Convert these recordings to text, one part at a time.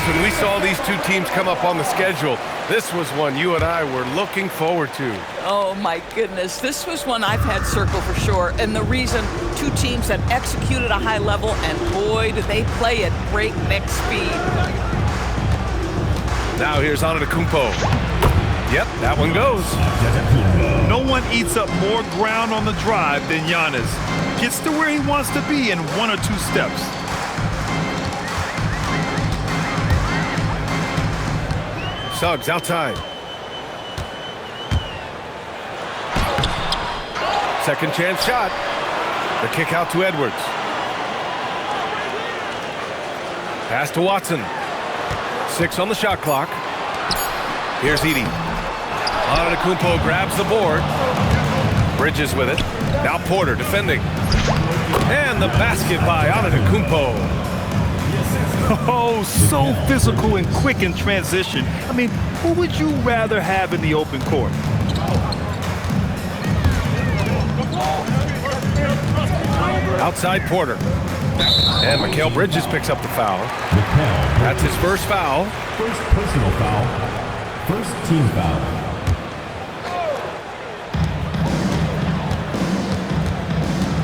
when we saw these two teams come up on the schedule, this was one you and I were looking forward to. Oh, my goodness. This was one I've had circled for sure. And the reason, two teams that executed a high level, and boy, did they play at breakneck speed. Now here's Antetokounmpo. Yep, that one goes. No one eats up more ground on the drive than Giannis. Gets to where he wants to be in 1 or 2 steps. Suggs outside. Second chance shot. The kick out to Edwards. Pass to Watson. 6 on the shot clock. Here's Edey. Antetokounmpo grabs the board. Bridges with it. Now Porter defending. And the basket by Antetokounmpo. Oh, so physical and quick in transition. I mean, who would you rather have in the open court? Outside Porter. And Mikal Bridges picks up the foul. That's his first foul. First personal foul. First team foul.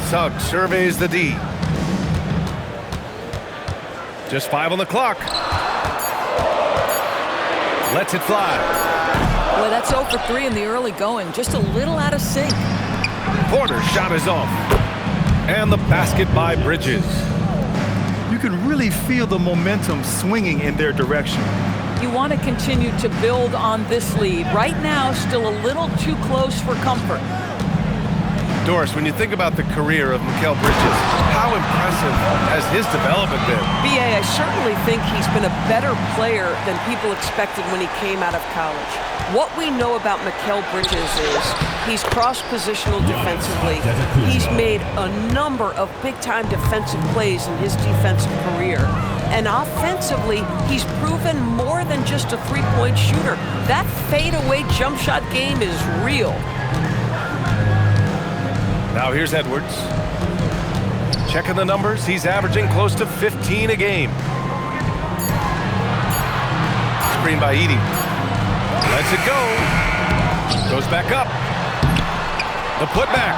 Suggs surveys the D. Just 5 on the clock. Lets it fly. Boy, that's 0 for 3 in the early going. Just a little out of sync. Porter's shot is off. And the basket by Bridges. You can really feel the momentum swinging in their direction. You want to continue to build on this lead. Right now, still a little too close for comfort. Doris, when you think about the career of Mikal Bridges, how impressive has his development been? B.A., I certainly think he's been a better player than people expected when he came out of college. What we know about Mikal Bridges is he's cross-positional defensively. He's made a number of big-time defensive plays in his defensive career. And offensively, he's proven more than just a three-point shooter. That fadeaway jump shot game is real. Now here's Edwards. Checking the numbers, he's averaging close to 15 a game. Screen by Edey. Lets it go. Goes back up. The putback.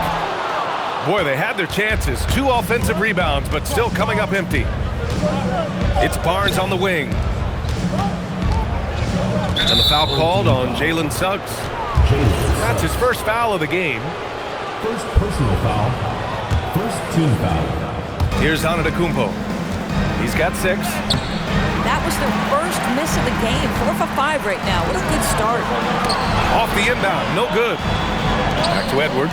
Boy, they had their chances. 2 offensive rebounds, but still coming up empty. It's Barnes on the wing. And the foul called on Jalen Suggs. That's his first foul of the game. First personal foul. First team foul. Here's Antetokounmpo. He's got 6. That was their first miss of the game. 4 for 5 right now. What a good start. Off the inbound, no good. Back to Edwards.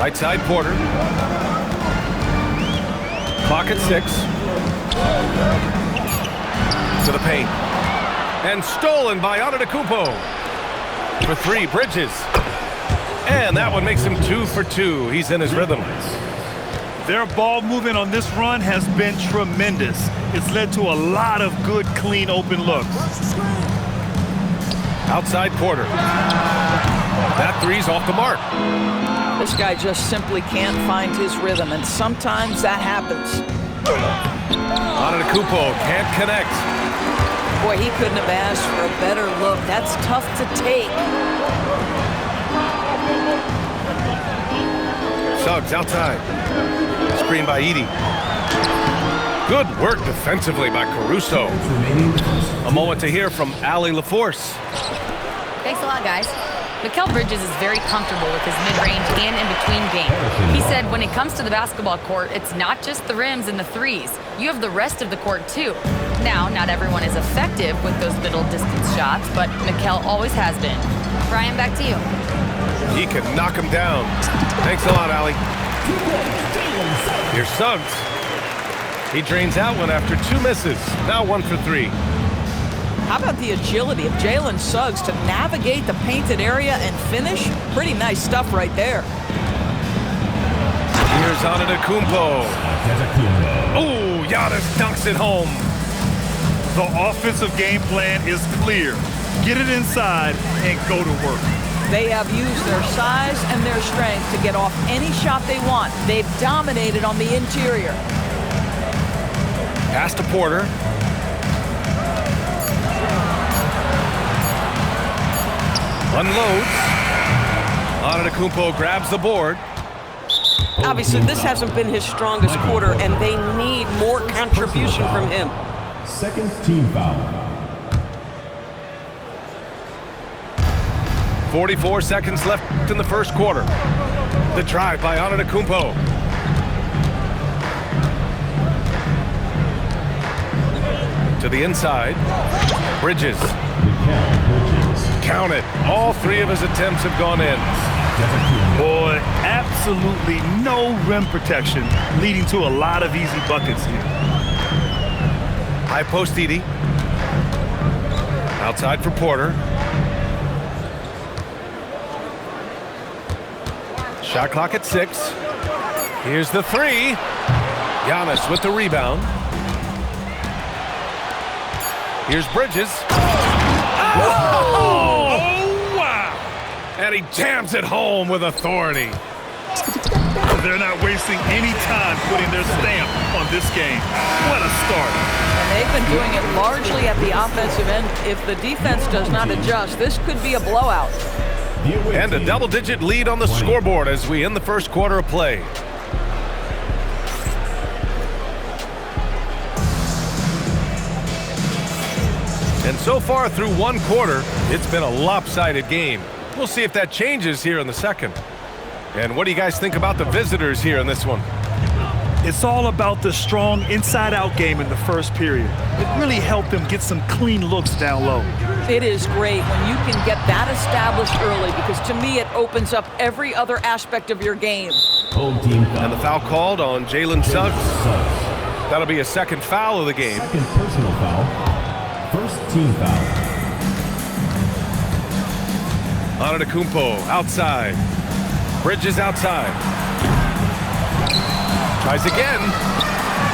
Right side Porter. Clock at 6. To the paint. And stolen by Antetokounmpo. For 3, Bridges. And that one makes him 2 for 2. He's in his rhythm. Their ball movement on this run has been tremendous. It's led to a lot of good, clean, open looks. Outside Porter. That 3's off the mark. This guy just simply can't find his rhythm, and sometimes that happens. Antetokounmpo can't connect. Boy, he couldn't have asked for a better look. That's tough to take. Suggs outside. Screen by Edey. Good work defensively by Caruso. A moment to hear from Allie LaForce. Thanks a lot, guys. Mikal Bridges is very comfortable with his mid-range and in-between game. He said when it comes to the basketball court, it's not just the rims and the threes. You have the rest of the court, too. Now, not everyone is effective with those middle distance shots, but Mikal always has been. Brian, back to you. He can knock him down. Thanks a lot, Allie. Here's Suggs. He drains out one after 2 misses. Now 1 for 3. How about the agility of Jalen Suggs to navigate the painted area and finish? Pretty nice stuff right there. Here's Antetokounmpo. Oh, Giannis dunks it home. The offensive game plan is clear. Get it inside and go to work. They have used their size and their strength to get off any shot they want. They've dominated on the interior. Pass to Porter. Unloads. Antetokounmpo grabs the board. Obviously, this hasn't been his strongest quarter, and they need more contribution from him. Second team foul. 44 seconds left in the first quarter. The drive by Antetokounmpo. To the inside. Bridges. Count it. All three of his attempts have gone in. Boy, absolutely no rim protection, leading to a lot of easy buckets here. High post Edey. Outside for Porter. Shot clock at 6. Here's the three. Giannis with the rebound. Here's Bridges. Oh, wow! And he jams it home with authority. They're not wasting any time putting their stamp on this game. What a start. And they've been doing it largely at the offensive end. If the defense does not adjust, this could be a blowout. And a double-digit lead on the scoreboard as we end the first quarter of play. And so far through one quarter, it's been a lopsided game. We'll see if that changes here in the second. And what do you guys think about the visitors here in this one? It's all about the strong inside-out game in the first period. It really helped them get some clean looks down low. It is great when you can get that established early, because to me it opens up every other aspect of your game. Home team foul. And the foul called on Jalen Suggs. That'll be a second foul of the game. Second personal foul. First team foul. Antetokounmpo outside. Bridges outside. Tries again.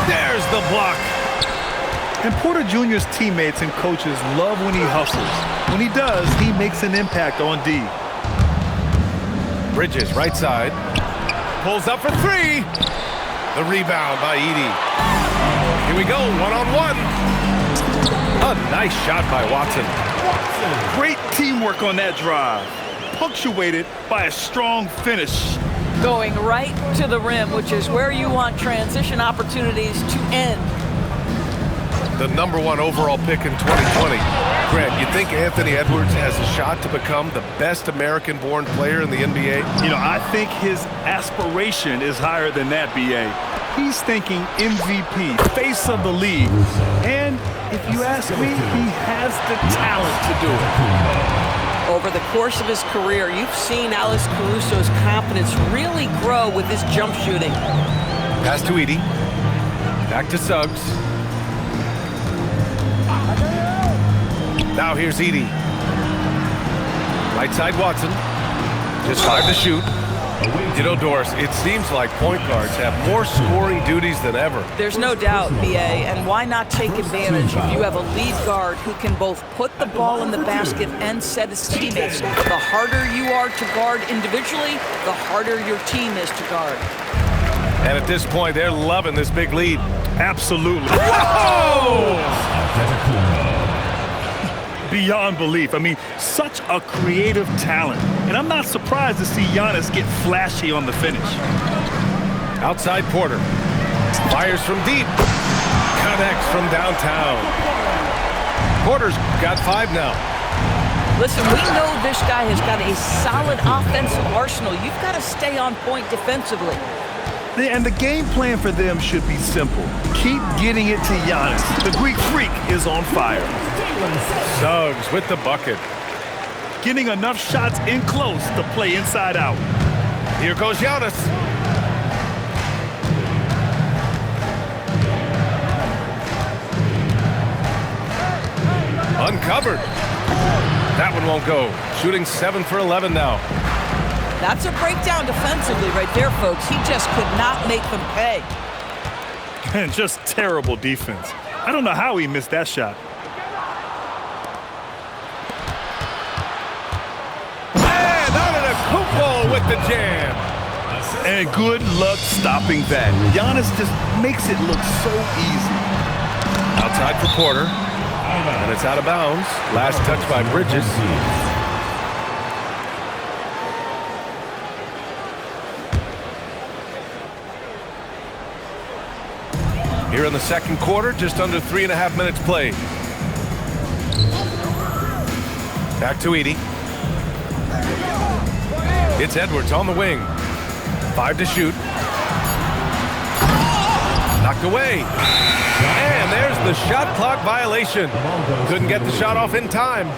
There's the block. And Porter Jr.'s teammates and coaches love when he hustles. When he does, he makes an impact on D. Bridges right side. Pulls up for three. The rebound by Edey. Here we go, one-on-one. A nice shot by Watson. Great teamwork on that drive, punctuated by a strong finish. Going right to the rim, which is where you want transition opportunities to end. The #1 overall pick in 2020. Greg, you think Anthony Edwards has a shot to become the best American-born player in the NBA? You know, I think his aspiration is higher than that, B.A. He's thinking MVP, face of the league. And if you ask me, he has the talent to do it. Over the course of his career, you've seen Alex Caruso's confidence really grow with his jump shooting. Pass to Edey. Back to Suggs. Now here's Edey. Right side Watson. Just 5 to shoot. You know, Doris, it seems like point guards have more scoring duties than ever. There's no doubt, BA, and why not take advantage if you have a lead guard who can both put the ball in the basket and set his teammates. The harder you are to guard individually, the harder your team is to guard. And at this point, they're loving this big lead. Absolutely. Whoa! Beyond belief. I mean, such a creative talent. And I'm not surprised to see Giannis get flashy on the finish. Outside Porter. Fires from deep. Connects from downtown. Porter's got 5 now. Listen, we know this guy has got a solid offensive arsenal. You've got to stay on point defensively. And the game plan for them should be simple. Keep getting it to Giannis. The Greek freak is on fire. Suggs with the bucket. Getting enough shots in close to play inside out. Here goes Giannis. Uncovered. That one won't go. Shooting 7 for 11 now. That's a breakdown defensively right there, folks. He just could not make them pay. And just terrible defense. I don't know how he missed that shot. And Antetokounmpo with the jam. And good luck stopping that. Giannis just makes it look so easy. Outside for Porter. And it's out of bounds. Last touch by Bridges. Here in the second quarter, just under 3.5 minutes played. Back to Edey. It's Edwards on the wing. 5 to shoot. Knocked away. And there's the shot clock violation. Couldn't get the shot off in time.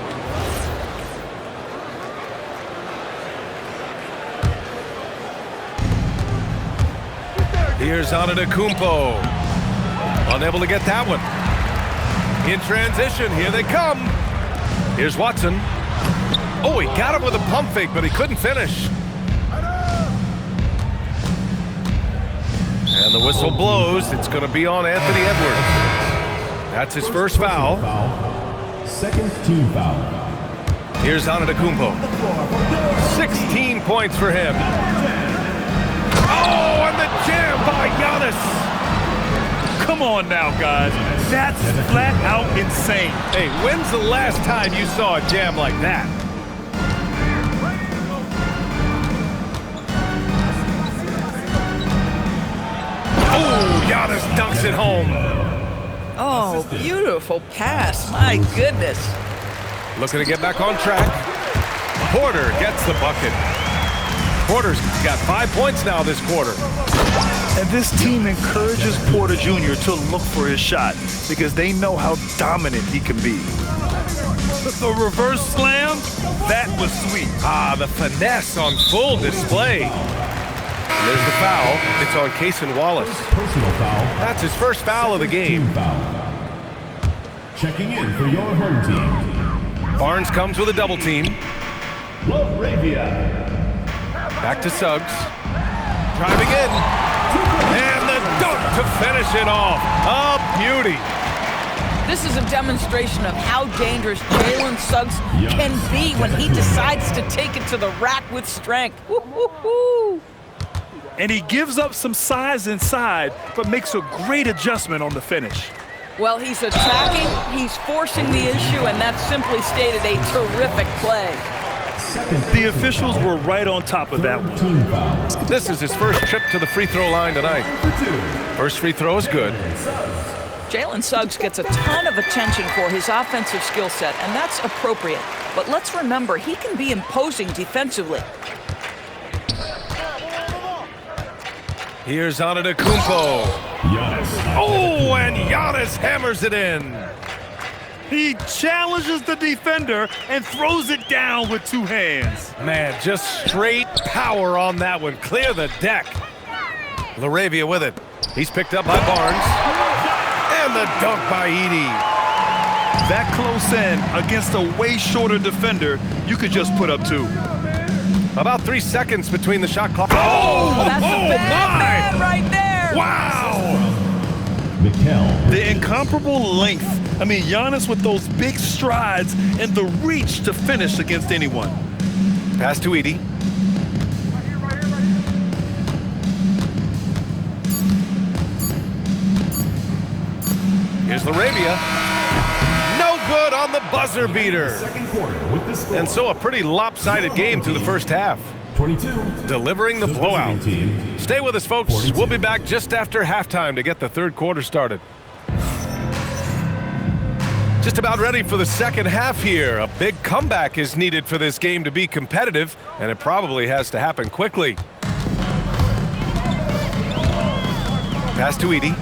Here's Antetokounmpo. Unable to get that one. In transition, here they come. Here's Watson. Oh, he got him with a pump fake, but he couldn't finish. And the whistle blows. It's going to be on Anthony Edwards. That's his first foul. Second team foul. Here's Antetokounmpo. 16 points for him. Oh, and the jam by Giannis. Come on now, guys. That's flat out insane. Hey, when's the last time you saw a jam like that? Oh, Giannis dunks it home. Oh, beautiful pass. My goodness. Looking to get back on track. Porter gets the bucket. Porter's got 5 points now this quarter. And this team encourages Porter Jr. to look for his shot because they know how dominant he can be. But the reverse slam, that was sweet. Ah, the finesse on full display. There's the foul. It's on Cason Wallace. Personal foul. That's his first foul of the game. Team foul. Checking in for your home team. Barnes comes with a double team. LaRavia. Back to Suggs. Driving in. And the dunk to finish it off. A beauty. This is a demonstration of how dangerous Jalen Suggs can be when he decides to take it to the rack with strength. Woo-hoo-hoo. And he gives up some size inside, but makes a great adjustment on the finish. Well, he's attacking, he's forcing the issue, and that's simply stated a terrific play. The officials were right on top of that one. Team foul. This is his first trip to the free throw line tonight. First free throw is good. Jalen Suggs gets a ton of attention for his offensive skill set, and that's appropriate. But let's remember, he can be imposing defensively. Here's Antetokounmpo. Giannis. Oh, and Giannis hammers it in. He challenges the defender and throws it down with 2 hands. Man, just straight power on that one. Clear the deck. LaRavia with it. He's picked up by Barnes. And the dunk by Edey. That close in against a way shorter defender, you could just put up 2. About 3 seconds between the shot clock. That's a bad man right there. Wow! Mikal. The incomparable length. I mean, Giannis with those big strides and the reach to finish against anyone. Pass to Edey. Here's LaRavia. No good on the buzzer beater. Second quarter with the score. And so a pretty lopsided game through the first half. 22. Delivering the blowout. Team. Stay with us, folks. We'll be back just after halftime to get the third quarter started. Just about ready for the second half here. A big comeback is needed for this game to be competitive, and it probably has to happen quickly. Pass to Edey.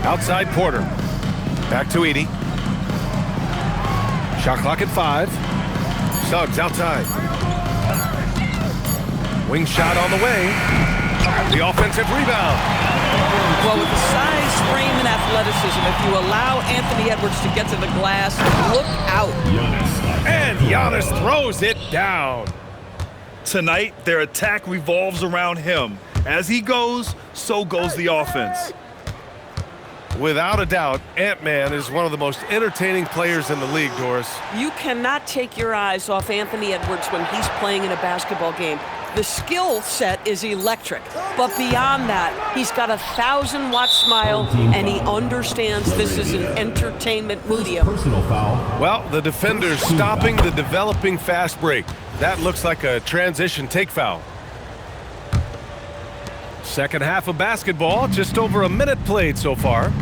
Outside Porter. Back to Edey. Shot clock at 5. Suggs outside. Wing shot on the way. The offensive rebound. Well, with the size, frame, and athleticism, if you allow Anthony Edwards to get to the glass, look out. And Giannis throws it down. Tonight, their attack revolves around him. As he goes, so goes the offense. Without a doubt, Ant-Man is one of the most entertaining players in the league, Doris. You cannot take your eyes off Anthony Edwards when he's playing in a basketball game. The skill set is electric, but beyond that, he's got a 1,000-watt smile, and he understands this is an entertainment medium. Personal foul. Well, the defender's stopping the developing fast break. That looks like a transition take foul. Second half of basketball, just over a minute played so far.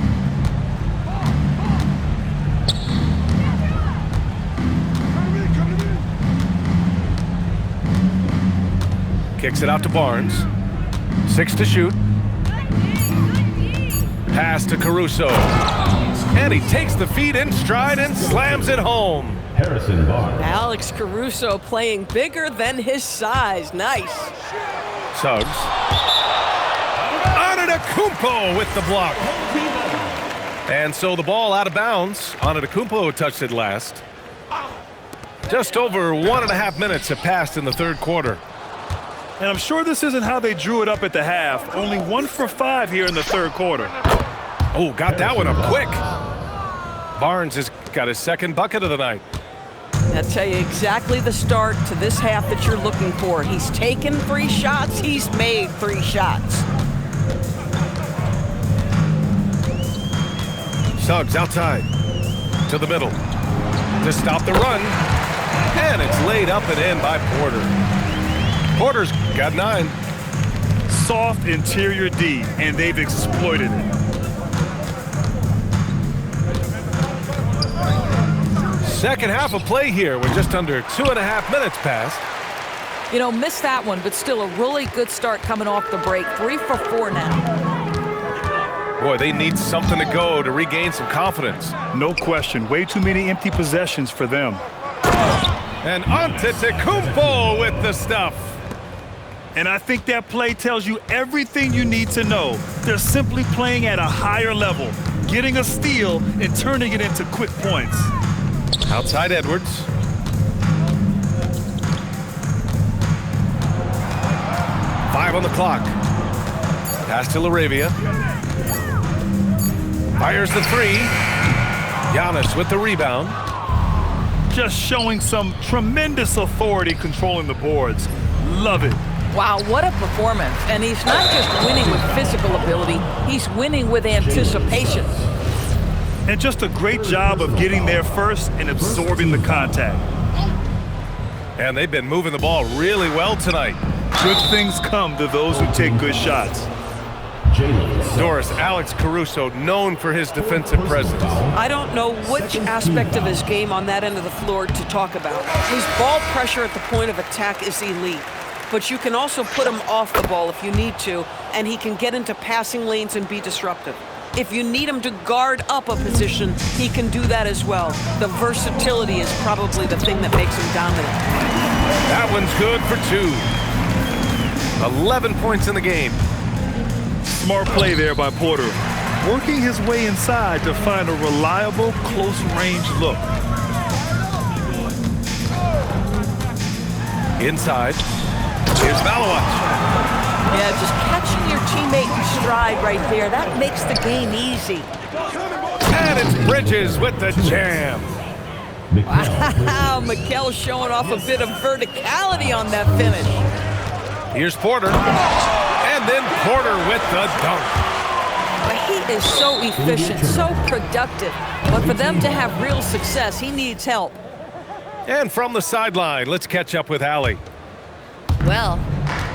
Kicks it out to Barnes. 6 to shoot. Pass to Caruso. And he takes the feed in stride and slams it home. Harrison Barnes. Alex Caruso playing bigger than his size. Nice. Suggs. Antetokounmpo with the block. And so the ball out of bounds. Antetokounmpo touched it last. Just over 1.5 minutes have passed in the third quarter. And I'm sure this isn't how they drew it up at the half. Only 1 for 5 here in the third quarter. Oh, got that one up quick. Barnes has got his second bucket of the night. I'll tell you exactly the start to this half that you're looking for. He's taken 3 shots. He's made 3 shots. Suggs outside to the middle to stop the run. And it's laid up and in by Porter. Porter's got 9. Soft interior D, and they've exploited it. Second half of play here with just under 2.5 minutes passed. You know, missed that one, but still a really good start coming off the break. 3 for 4 now. Boy, they need something to go to regain some confidence. No question. Way too many empty possessions for them. And Antetokounmpo with the stuff. And I think that play tells you everything you need to know. They're simply playing at a higher level, getting a steal and turning it into quick points. Outside Edwards. Five on the clock. Pass to LaRavia. Fires the 3. Giannis with the rebound. Just showing some tremendous authority controlling the boards. Love it. Wow, what a performance. And he's not just winning with physical ability, he's winning with anticipation. And just a great job of getting there first and absorbing the contact. And they've been moving the ball really well tonight. Good things come to those who take good shots. Doris, Alex Caruso, known for his defensive presence. I don't know which aspect of his game on that end of the floor to talk about. His ball pressure at the point of attack is elite. But you can also put him off the ball if you need to, and he can get into passing lanes and be disruptive. If you need him to guard up a position, he can do that as well. The versatility is probably the thing that makes him dominant. That one's good for 2. 11 points in the game. Smart play there by Porter. Working his way inside to find a reliable, close-range look. Inside. Here's Malawach. Yeah, just catching your teammate in stride right there, that makes the game easy. And it's Bridges with the jam. Wow, Mikel showing off a bit of verticality on that finish. Here's Porter. And then Porter with the dunk. He is so efficient, so productive. But for them to have real success, he needs help. And from the sideline, let's catch up with Allie. Well,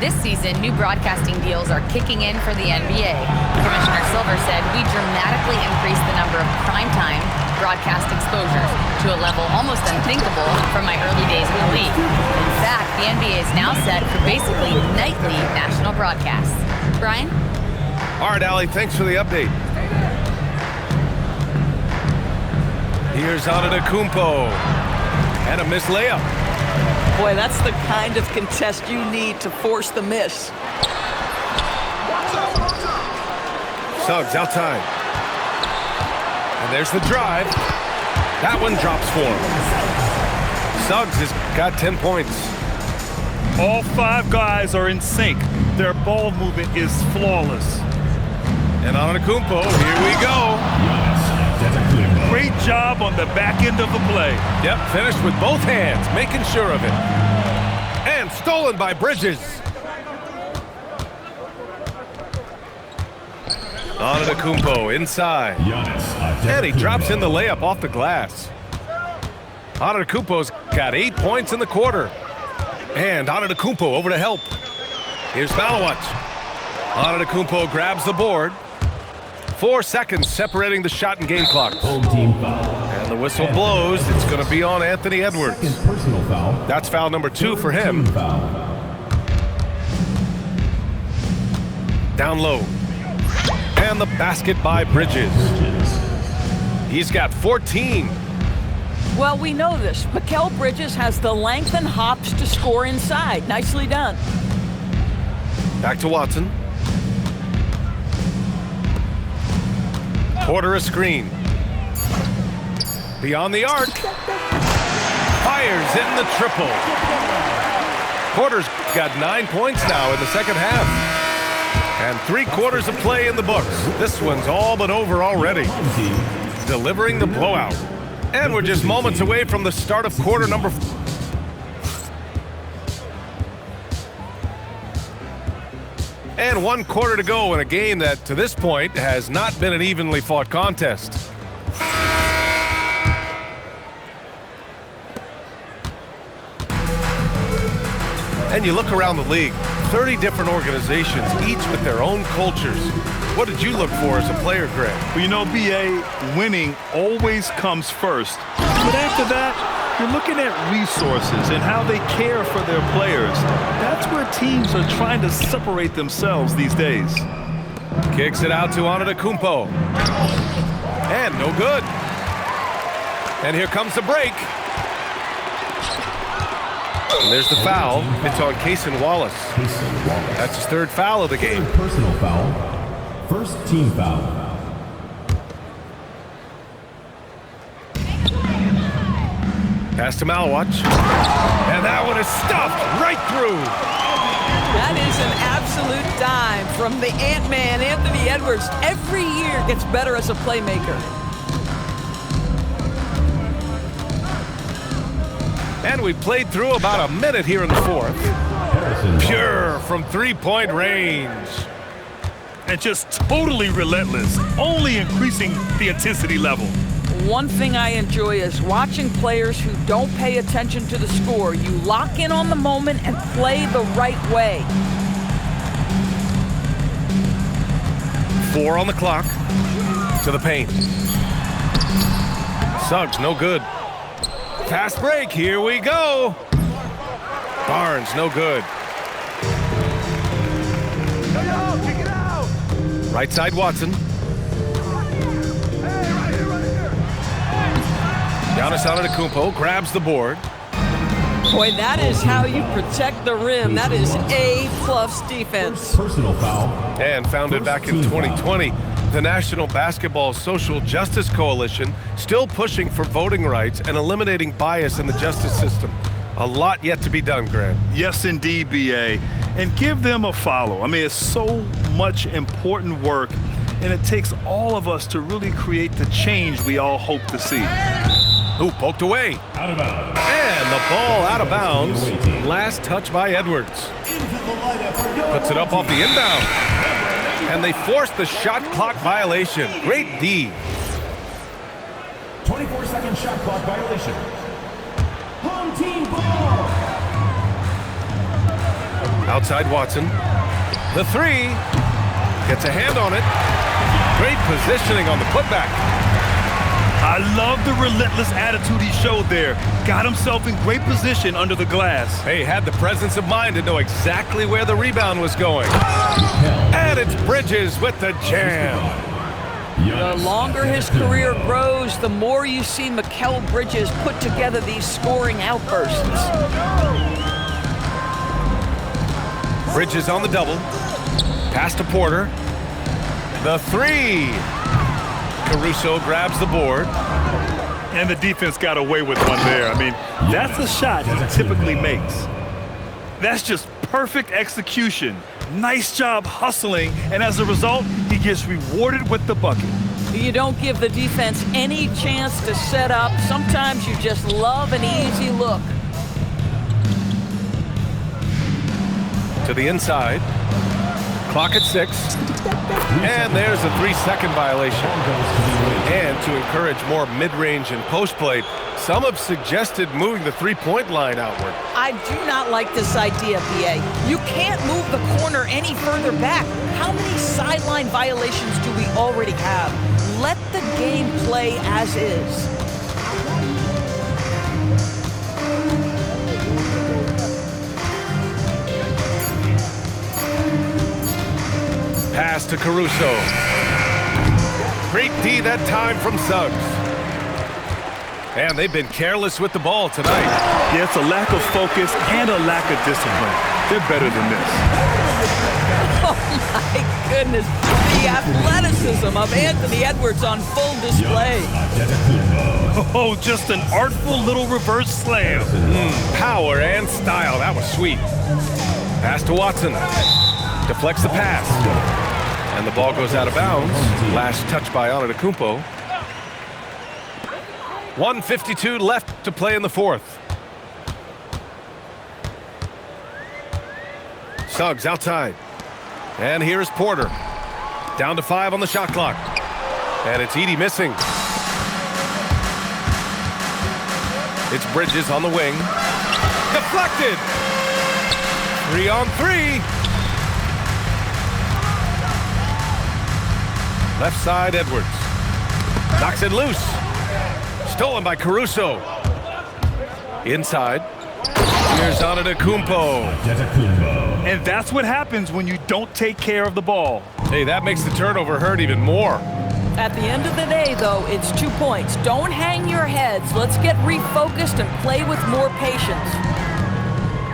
this season, new broadcasting deals are kicking in for the NBA. Commissioner Silver said we dramatically increased the number of primetime broadcast exposures to a level almost unthinkable from my early days in the league. In fact, the NBA is now set for basically nightly national broadcasts. Brian? All right, Allie, thanks for the update. Here's Antetokounmpo. And a missed layup. Boy, that's the kind of contest you need to force the miss. Suggs outside. And there's the drive. That one drops for him. Suggs has got 10 points. All 5 guys are in sync. Their ball movement is flawless. And Antetokounmpo, here we go. Great job on the back end of the play. Yep, finished with both hands, making sure of it. And stolen by Bridges. Antetokounmpo inside. And he drops in the layup off the glass. Antetokounmpo's got 8 points in the quarter. And Antetokounmpo over to help. Here's Malawat. Antetokounmpo grabs the board. 4 seconds separating the shot and game clock. And the whistle blows. It's going to be on Anthony Edwards. That's foul number 2 for him. Down low. And the basket by Bridges. He's got 14. Well, we know this. Mikal Bridges has the length and hops to score inside. Nicely done. Back to Watson. Porter a screen. Beyond the arc. Fires in the triple. Porter's got 9 points now in the second half. And 3 quarters of play in the books. This one's all but over already. Delivering the blowout. And we're just moments away from the start of quarter number 4. And 1 quarter to go in a game that, to this point, has not been an evenly fought contest. And you look around the league, 30 different organizations, each with their own cultures. What did you look for as a player, Greg? Well, you know, B.A., winning always comes first. But after that, you're looking at resources and how they care for their players. That's where teams are trying to separate themselves these days. Kicks it out to Antetokounmpo. And no good. And here comes the break. And there's the foul. It's on Cason Wallace. That's his 3rd foul of the game. Personal foul. First team foul. Pass to Malawat. And that one is stuffed right through. That is an absolute dime from the Ant-Man, Anthony Edwards. Every year gets better as a playmaker. And we played through about a minute here in the 4th. Pure from 3-point range. And just totally relentless, only increasing the intensity level. One thing I enjoy is watching players who don't pay attention to the score. You lock in on the moment and play the right way. 4 on the clock. To the paint. Suggs, no good. Fast break, here we go. Barnes, no good. Right side, Watson. Giannis Antetokounmpo grabs the board. Boy, that is how you protect the rim. That is A+ defense. Personal foul. And founded back in 2020, the National Basketball Social Justice Coalition still pushing for voting rights and eliminating bias in the justice system. A lot yet to be done, Grant. Yes, indeed, B.A. And give them a follow. I mean, it's so much important work, and it takes all of us to really create the change we all hope to see. Ooh, poked away. Out of bounds. And the ball out of bounds. Last touch by Edwards. Puts it up off the inbound. And they force the shot clock violation. Great D. 24-second shot clock violation. Home team ball. Outside Watson. The 3. Gets a hand on it. Great positioning on the putback. I love the relentless attitude he showed there. Got himself in great position under the glass. Hey, had the presence of mind to know exactly where the rebound was going. And it's Bridges with the jam. The longer his career grows, the more you see Mikal Bridges put together these scoring outbursts. Bridges on the double. Pass to Porter. The 3. Caruso grabs the board. And the defense got away with one there. I mean, that's a shot he typically makes. That's just perfect execution. Nice job hustling, and as a result, he gets rewarded with the bucket. You don't give the defense any chance to set up. Sometimes you just love an easy look. To the inside. Clock at 6. And there's a 3-second violation. And to encourage more mid-range and post-play, some have suggested moving the three-point line outward. I do not like this idea, BA. You can't move the corner any further back. How many sideline violations do we already have? Let the game play as is. Pass to Caruso. Great D that time from Suggs. And they've been careless with the ball tonight. Yeah, it's a lack of focus and a lack of discipline. They're better than this. Oh, my goodness. The athleticism of Anthony Edwards on full display. Oh, just an artful little reverse slam. Power and style. That was sweet. Pass to Watson. Deflects the pass. And the ball goes out of bounds. Last touch by Antetokounmpo. 1:52 left to play in the fourth. Suggs outside. And here's Porter. Down to 5 on the shot clock. And it's Edey missing. It's Bridges on the wing. Deflected. 3-on-3. Left side, Edwards. Knocks it loose. Stolen by Caruso. Inside. Here's Antetokounmpo. And that's what happens when you don't take care of the ball. Hey, that makes the turnover hurt even more. At the end of the day, though, it's 2 points. Don't hang your heads. Let's get refocused and play with more patience.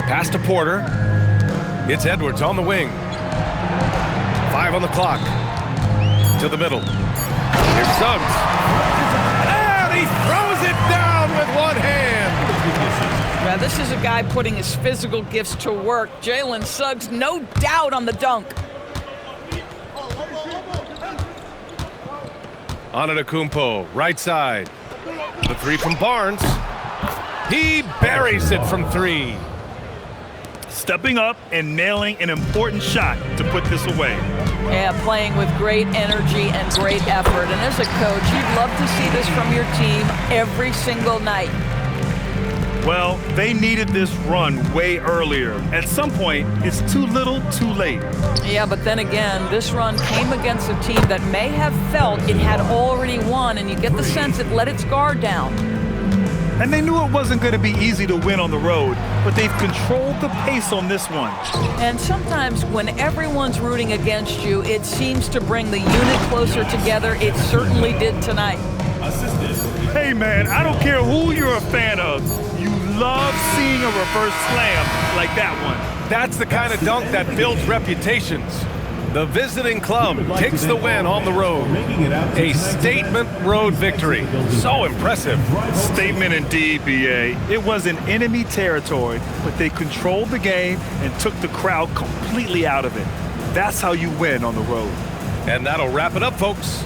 Pass to Porter. It's Edwards on the wing. 5 on the clock. To the middle. Here's Suggs. And he throws it down with one hand. Now, this is a guy putting his physical gifts to work. Jalen Suggs, no doubt on the dunk. Antetokounmpo, right side. The 3 from Barnes. He buries it from 3. Stepping up and nailing an important shot to put this away. Yeah, playing with great energy and great effort. And as a coach, you'd love to see this from your team every single night. Well, they needed this run way earlier. At some point, it's too little, too late. Yeah, but then again, this run came against a team that may have felt it had already won, and you get the sense it let its guard down. And they knew it wasn't going to be easy to win on the road, but they've controlled the pace on this one. And sometimes when everyone's rooting against you, it seems to bring the unit closer together. It certainly did tonight. Hey, man, I don't care who you're a fan of. You love seeing a reverse slam like that one. That's the kind of dunk that builds reputations. The visiting club takes the win on the road. A statement road victory. So impressive. Statement indeed, BA. It was in enemy territory, but they controlled the game and took the crowd completely out of it. That's how you win on the road. And that'll wrap it up, folks.